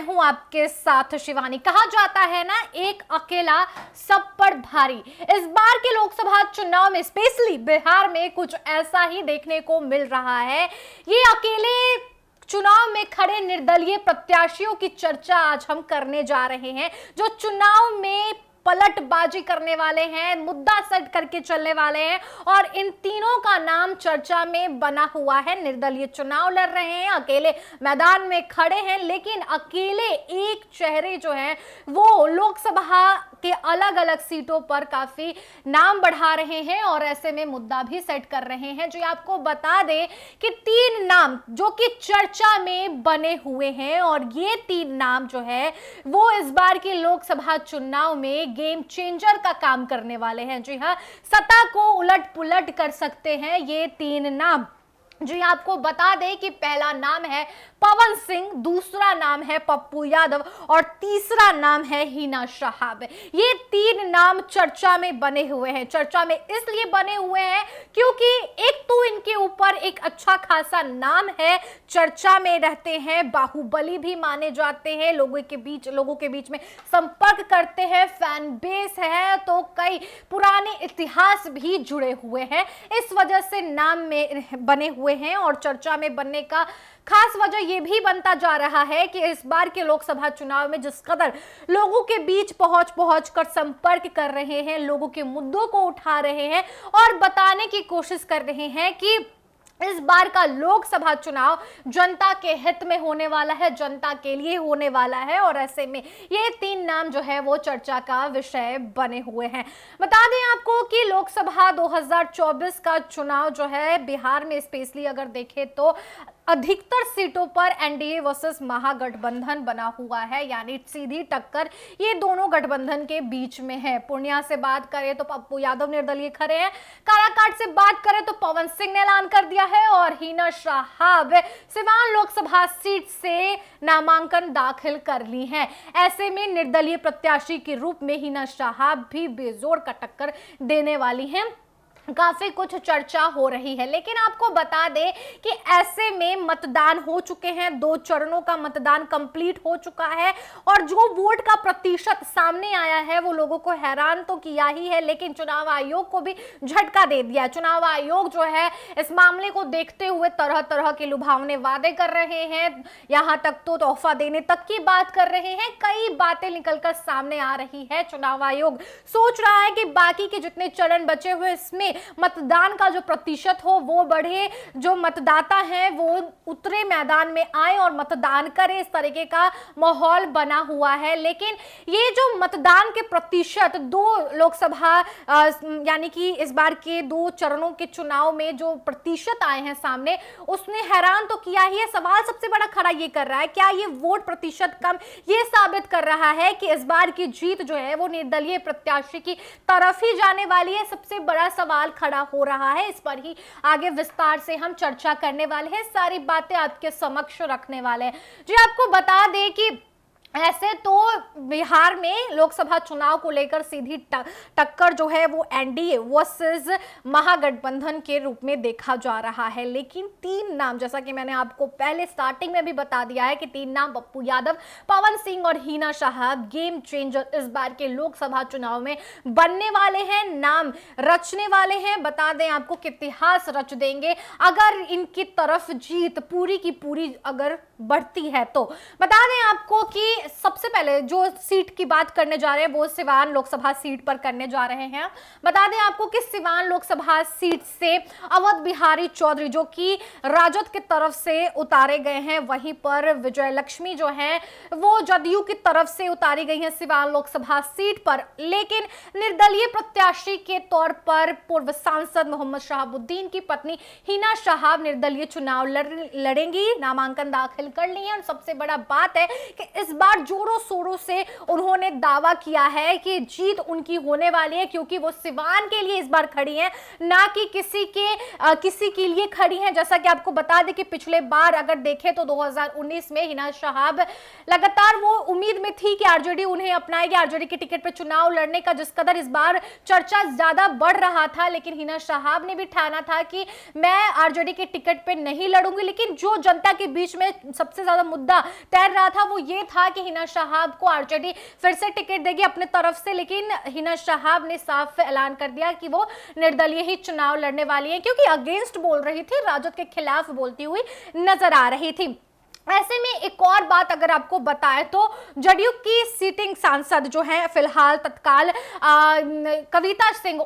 हूं आपके साथ शिवानी। कहा जाता है ना, एक अकेला सब पर भारी। इस बार के लोकसभा चुनाव में स्पेशली बिहार में कुछ ऐसा ही देखने को मिल रहा है। ये अकेले चुनाव में खड़े निर्दलीय प्रत्याशियों की चर्चा आज हम करने जा रहे हैं, जो चुनाव में पलटबाजी करने वाले हैं, मुद्दा सेट करके चलने वाले हैं। और इन तीनों का नाम चर्चा में बना हुआ है। निर्दलीय चुनाव लड़ रहे हैं, अकेले मैदान में खड़े हैं, लेकिन अकेले एक चेहरे जो हैं वो लोकसभा के अलग अलग सीटों पर काफी नाम बढ़ा रहे हैं और ऐसे में मुद्दा भी सेट कर रहे हैं। जो आपको बता दें कि 3 नाम जो कि चर्चा में बने हुए हैं, और ये 3 नाम जो है वो इस बार के लोकसभा चुनाव में गेम चेंजर का काम करने वाले हैं। जी हाँ, सत्ता को उलट पुलट कर सकते हैं ये 3 नाम। जी आपको बता दें कि पहला नाम है पवन सिंह, दूसरा नाम है पप्पू यादव और तीसरा नाम है हिना शहाब। ये 3 नाम चर्चा में बने हुए हैं। चर्चा में इसलिए बने हुए हैं क्योंकि एक तो इनके ऊपर एक अच्छा खासा नाम है, चर्चा में रहते हैं, बाहुबली भी माने जाते हैं, लोगों के बीच में संपर्क करते हैं, फैन बेस है, तो कई पुराने इतिहास भी जुड़े हुए हैं। इस वजह से नाम में बने हुए हैं और चर्चा में बनने का खास वजह यह भी बनता जा रहा है कि इस बार के लोकसभा चुनाव में जिस कदर लोगों के बीच पहुंच कर संपर्क कर रहे हैं, लोगों के मुद्दों को उठा रहे हैं और बताने की कोशिश कर रहे हैं कि इस बार का लोकसभा चुनाव जनता के हित में होने वाला है, जनता के लिए होने वाला है। और ऐसे में ये 3 नाम जो है वो चर्चा का विषय बने हुए हैं। बता दें आपको कि लोकसभा 2024 का चुनाव जो है बिहार में स्पेशली अगर देखें तो अधिकतर सीटों पर एनडीए वर्सेस महागठबंधन बना हुआ है, यानी सीधी टक्कर ये दोनों गठबंधन के बीच में है। पूर्णिया से बात करें तो पप्पू यादव निर्दलीय खड़े हैं, काराकाट से बात करें तो पवन सिंह ने ऐलान कर दिया है और हिना शहाब सिवान लोकसभा सीट से नामांकन दाखिल कर ली है। ऐसे में निर्दलीय प्रत्याशी के रूप में हिना शहाब भी बेजोड़ का टक्कर देने वाली हैं। काफी कुछ चर्चा हो रही है, लेकिन आपको बता दें कि ऐसे में मतदान हो चुके हैं, 2 चरणों का मतदान कंप्लीट हो चुका है और जो वोट का प्रतिशत सामने आया है वो लोगों को हैरान तो किया ही है, लेकिन चुनाव आयोग को भी झटका दे दिया। चुनाव आयोग जो है इस मामले को देखते हुए तरह तरह के लुभावने वादे कर रहे हैं, यहां तक तो तोहफा देने तक की बात कर रहे हैं। कई बातें निकलकर सामने आ रही है। चुनाव आयोग सोच रहा है कि बाकी के जितने चरण बचे हुए इसमें मतदान का जो प्रतिशत हो वो बढ़े, जो मतदाता हैं वो उतरे मैदान में आए और मतदान करें, इस तरीके का माहौल बना हुआ है। लेकिन ये जो मतदान के प्रतिशत 2 लोकसभा यानी कि इस बार के 2 चरणों के चुनाव में जो प्रतिशत आए हैं सामने, उसने हैरान तो किया ही है। सवाल सबसे बड़ा खड़ा ये कर रहा है, क्या ये वोट प्रतिशत कम ये साबित कर रहा है कि इस बार की जीत जो है वो निर्दलीय प्रत्याशी की तरफ ही जाने वाली है? सबसे बड़ा सवाल खड़ा हो रहा है। इस पर ही आगे विस्तार से हम चर्चा करने वाले हैं, सारी बातें आपके समक्ष रखने वाले हैं। जी आपको बता दें कि ऐसे तो बिहार में लोकसभा चुनाव को लेकर सीधी टक्कर जो है वो एनडीए वर्सेस महागठबंधन के रूप में देखा जा रहा है। लेकिन 3 नाम, जैसा कि मैंने आपको पहले स्टार्टिंग में भी बता दिया है कि 3 नाम पप्पू यादव, पवन सिंह और हिना शहाब गेम चेंजर इस बार के लोकसभा चुनाव में बनने वाले हैं, नाम रचने वाले हैं। बता दें आपको कि इतिहास रच देंगे अगर इनकी तरफ जीत पूरी की पूरी अगर बढ़ती है तो। बता दें आपको कि सबसे पहले जो सीट की बात करने जा रहे हैं वो सिवान लोकसभा सीट पर करने जा रहे हैं। बता दें आपको कि सिवान लोकसभा सीट से अवध बिहारी चौधरी जो कि राजद की तरफ से उतारे गए हैं, वहीं पर विजय लक्ष्मी जो है वो जदयू की तरफ से उतारी गई हैं सिवान लोकसभा सीट पर। लेकिन निर्दलीय प्रत्याशी के तौर पर पूर्व सांसद मोहम्मद शहाबुद्दीन की पत्नी हिना शहाब निर्दलीय चुनाव लड़ेंगी, नामांकन दाखिल कर ली है। और सबसे बड़ा बात है कि इस बार बार जोरों शोरों से उन्होंने दावा किया है कि जीत उनकी होने वाली है, क्योंकि वो सिवान के लिए इस बार खड़ी हैं, ना कि किसी के लिए खड़ी हैं। जैसा कि आपको बता दें कि पिछले बार अगर देखें तो 2019 में हिना शहाब लगातार वो उम्मीद में थी कि आरजेडी उन्हें अपनाएगी, आरजेडी के टिकट पर चुनाव लड़ने का जिस कदर इस बार चर्चा ज्यादा बढ़ रहा था, लेकिन हिना शहाब ने भी ठाना था कि मैं आरजेडी के टिकट पे नहीं लड़ूंगी। लेकिन जो जनता के बीच में सबसे ज्यादा मुद्दा तैर रहा था वो ये था कि हिना शहाब को आरजेडी फिर से टिकट देगी अपने तरफ से, लेकिन हिना शहाब ने साफ ऐलान कर दिया कि वो निर्दलीय ही चुनाव लड़ने वाली है, क्योंकि अगेंस्ट बोल रही थी, राजद के खिलाफ बोलती हुई नजर आ रही थी। ऐसे में एक और बात अगर आपको बताएं तो जदयू की सीटिंग सांसद जो है फिलहाल तत्काल कविता सिंह,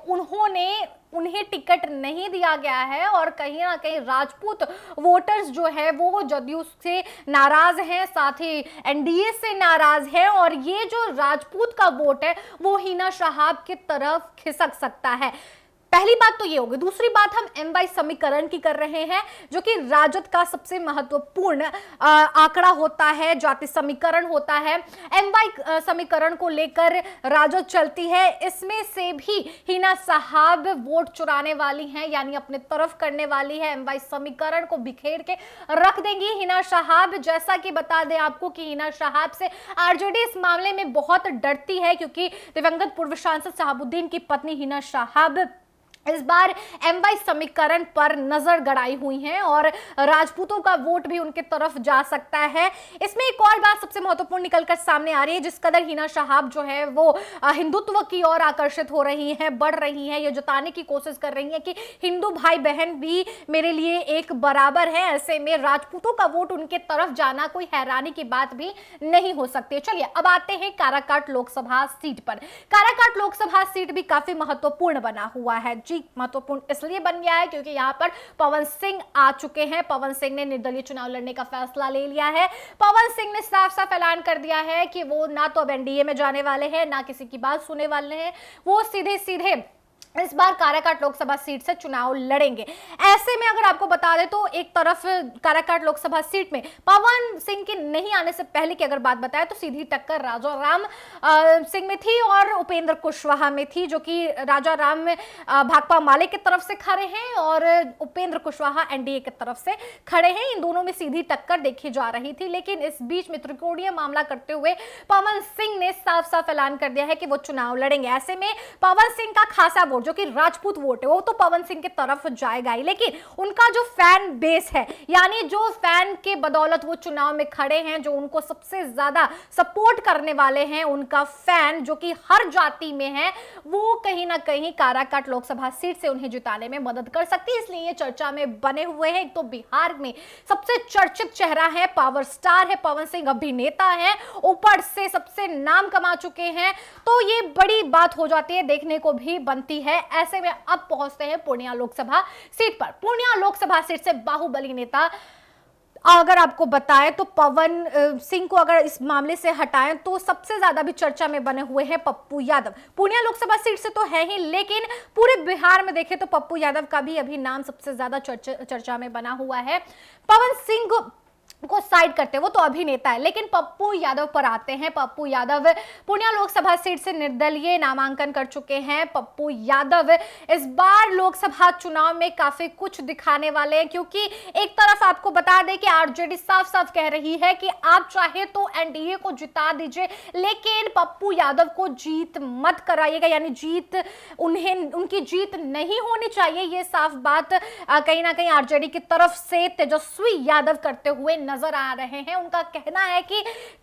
उन्हें टिकट नहीं दिया गया है और कहीं ना कहीं राजपूत वोटर्स जो है वो जदयू से नाराज हैं, साथ ही एनडीए से नाराज हैं, और ये जो राजपूत का वोट है वो हिना शहाब की तरफ खिसक सकता है। पहली बात तो ये होगी। दूसरी बात हम एमवाई समीकरण की कर रहे हैं, जो कि राजद का सबसे महत्वपूर्ण आंकड़ा होता है, जाति समीकरण होता है। एमवाई समीकरण को लेकर राजद चलती है, इसमें से भी हिना शहाब वोट चुराने वाली हैं, यानी अपने तरफ करने वाली है। एमवाई समीकरण को बिखेर के रख देंगी हिना शहाब। जैसा कि बता दें आपको कि हिना शहाब से आरजेडी इस मामले में बहुत डरती है, क्योंकि दिवंगत पूर्व सांसद शहाबुद्दीन की पत्नी हिना शहाब इस बार एमवाई समीकरण पर नजर गड़ाई हुई हैं और राजपूतों का वोट भी उनके तरफ जा सकता है। इसमें एक और बात सबसे महत्वपूर्ण निकलकर सामने आ रही है, जिस कदर हिना शहाब जो है वो हिंदुत्व की ओर आकर्षित हो रही हैं, बढ़ रही हैं, ये जताने की कोशिश कर रही हैं कि हिंदू भाई बहन भी मेरे लिए एक बराबर है। ऐसे में राजपूतों का वोट उनके तरफ जाना कोई हैरानी की बात भी नहीं हो सकती। चलिए अब आते हैं काराकाट लोकसभा सीट पर। काराकाट लोकसभा सीट भी काफी महत्वपूर्ण बना हुआ है। महत्वपूर्ण इसलिए बन गया है क्योंकि यहां पर पवन सिंह आ चुके हैं। पवन सिंह ने निर्दलीय चुनाव लड़ने का फैसला ले लिया है। पवन सिंह ने साफ साफ ऐलान कर दिया है कि वो ना तो अब एनडीए में जाने वाले हैं, ना किसी की बात सुनने वाले हैं, वो सीधे सीधे इस बार काराकाट लोकसभा सीट से चुनाव लड़ेंगे। ऐसे में अगर आपको बता दें तो एक तरफ काराकाट लोकसभा सीट में पवन सिंह के नहीं आने से पहले की अगर बात बताएं तो सीधी टक्कर राजा राम सिंह में थी और उपेंद्र कुशवाहा में थी, जो कि राजा राम भाकपा माले की तरफ से खड़े हैं और उपेंद्र कुशवाहा एनडीए की तरफ से खड़े हैं। इन दोनों में सीधी टक्कर देखी जा रही थी, लेकिन इस बीच में त्रिकोणीय मामला करते हुए पवन सिंह ने साफ साफ ऐलान कर दिया है कि वो चुनाव लड़ेंगे। ऐसे में पवन सिंह का खासा वोट जो कि राजपूत वोट है वो तो पवन सिंह की तरफ जाएगा ही, लेकिन उनका जो फैन बेस है, यानी जो फैन के बदौलत वो चुनाव में खड़े हैं, जो उनको सबसे ज्यादा सपोर्ट करने वाले हैं, उनका फैन जो कि हर जाति में है, वो कहीं ना कहीं काराकाट लोकसभा सीट से उन्हें जिताने में मदद कर सकती है। इसलिए ये चर्चा में बने हुए हैं। एक तो बिहार में सबसे चर्चित चेहरा है, पावर स्टार है पवन सिंह, अभिनेता है, ऊपर से सबसे नाम कमा चुके हैं, तो ये बड़ी बात हो जाती है, देखने को भी बनती है। ऐसे में अब पहुंचते हैं पूर्णिया लोकसभा सीट पर। पूर्णिया लोकसभा सीट से बाहुबली नेता अगर आपको बताएं तो पवन सिंह को अगर इस मामले से हटाएं तो सबसे ज्यादा भी चर्चा में बने हुए हैं पप्पू यादव। पूर्णिया लोकसभा सीट से तो है ही, लेकिन पूरे बिहार में देखें तो पप्पू यादव का भी अभी नाम सबसे ज्यादा चर्चा में बना हुआ है। पवन सिंह को साइड करते, वो तो अभिनेता है, लेकिन पप्पू यादव पर आते हैं। पप्पू यादव पूर्णिया लोकसभा सीट से निर्दलीय नामांकन कर चुके हैं। पप्पू यादव इस बार लोकसभा चुनाव में काफी कुछ दिखाने वाले हैं, क्योंकि एक तरफ आपको बता दें कि आरजेडी साफ साफ कह रही है कि आप चाहे तो एनडीए को जिता दीजिए, लेकिन पप्पू यादव को जीत मत कराइएगा, यानी उनकी जीत नहीं होनी चाहिए। ये साफ बात कहीं ना कहीं आरजेडी की तरफ से तेजस्वी यादव करते हुए नजर आ रहे हैं। उनका कहना है कि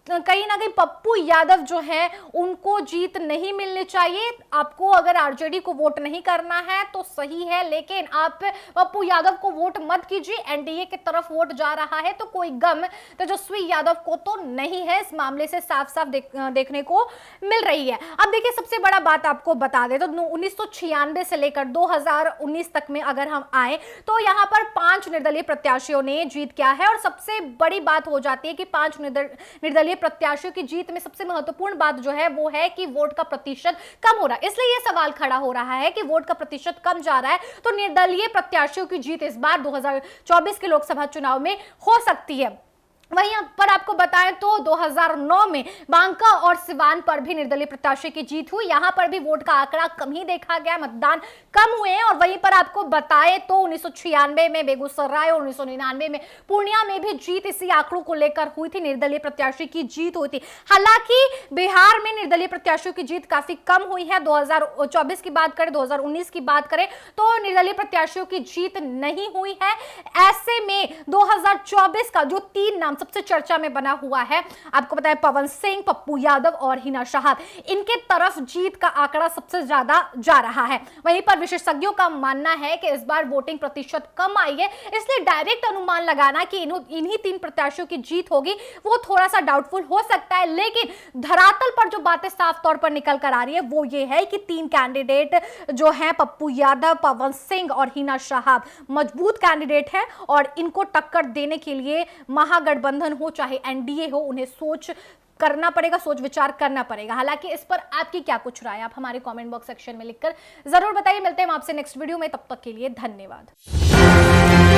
कहीं ना कहीं पप्पू यादव जो है उनको जीत नहीं मिलनी चाहिए। आपको अगर आरजेडी को वोट नहीं करना है तो सही है, लेकिन आप पप्पू यादव को वोट मत कीजिए। एनडीए की तरफ वोट जा रहा है तो कोई गम तेजस्वी यादव को तो नहीं है। इस मामले से साफ साफ देखने को मिल रही है। अब देखिए, सबसे बड़ा बात आपको बता दे तो 1996 से लेकर 2019 तक में अगर हम आए तो यहां पर 5 निर्दलीय प्रत्याशियों ने जीत किया है, और सबसे बड़ी बात हो जाती है कि 5 निर्दलीय प्रत्याशियों की जीत में सबसे महत्वपूर्ण बात जो है वो है कि वोट का प्रतिशत कम हो रहा है। इसलिए यह सवाल खड़ा हो रहा है कि वोट का प्रतिशत कम जा रहा है तो निर्दलीय प्रत्याशियों की जीत इस बार 2024 के लोकसभा चुनाव में हो सकती है। वहीं पर आपको बताएं तो 2009 में बांका और सिवान पर भी निर्दलीय प्रत्याशी की जीत हुई। यहां पर भी वोट का आंकड़ा कम ही देखा गया, मतदान कम हुए हैं। और वहीं पर आपको बताएं तो 1996 में बेगूसराय और 1999 में पूर्णिया में भी जीत इसी आंकड़ों को लेकर हुई थी, निर्दलीय प्रत्याशी की जीत हुई थी। हालांकि बिहार में निर्दलीय प्रत्याशियों की जीत काफी कम हुई है। 2024 की बात करें, 2019 की बात करें तो निर्दलीय प्रत्याशियों की जीत नहीं हुई है। ऐसे में 2024 का जो 3 नाम सबसे चर्चा में बना हुआ है, आपको पता है पवन सिंह, पप्पू यादव और हिना शहाब, इनके तरफ जीत का आंकड़ा सबसे ज्यादा जा रहा है। वहीं पर विशेषज्ञों का मानना है कि इस बार वोटिंग प्रतिशत कम आई है, इसलिए डायरेक्ट अनुमान लगाना कि इन्हीं 3 प्रत्याशियों की जीत होगी वो थोड़ा सा डाउटफुल हो सकता है। लेकिन धरातल पर जो बातें साफ तौर पर निकल कर आ रही है वो ये है कि 3 कैंडिडेट जो हैं, पप्पू यादव, पवन सिंह और हिना शहाब, मजबूत कैंडिडेट हैं और इनको टक्कर देने के लिए महागठबंधन हो चाहे एनडीए हो, उन्हें सोच विचार करना पड़ेगा। हालांकि इस पर आपकी क्या कुछ राय, आप हमारे कमेंट बॉक्स सेक्शन में लिखकर जरूर बताइए। मिलते हैं आपसे नेक्स्ट वीडियो में, तब तक के लिए धन्यवाद।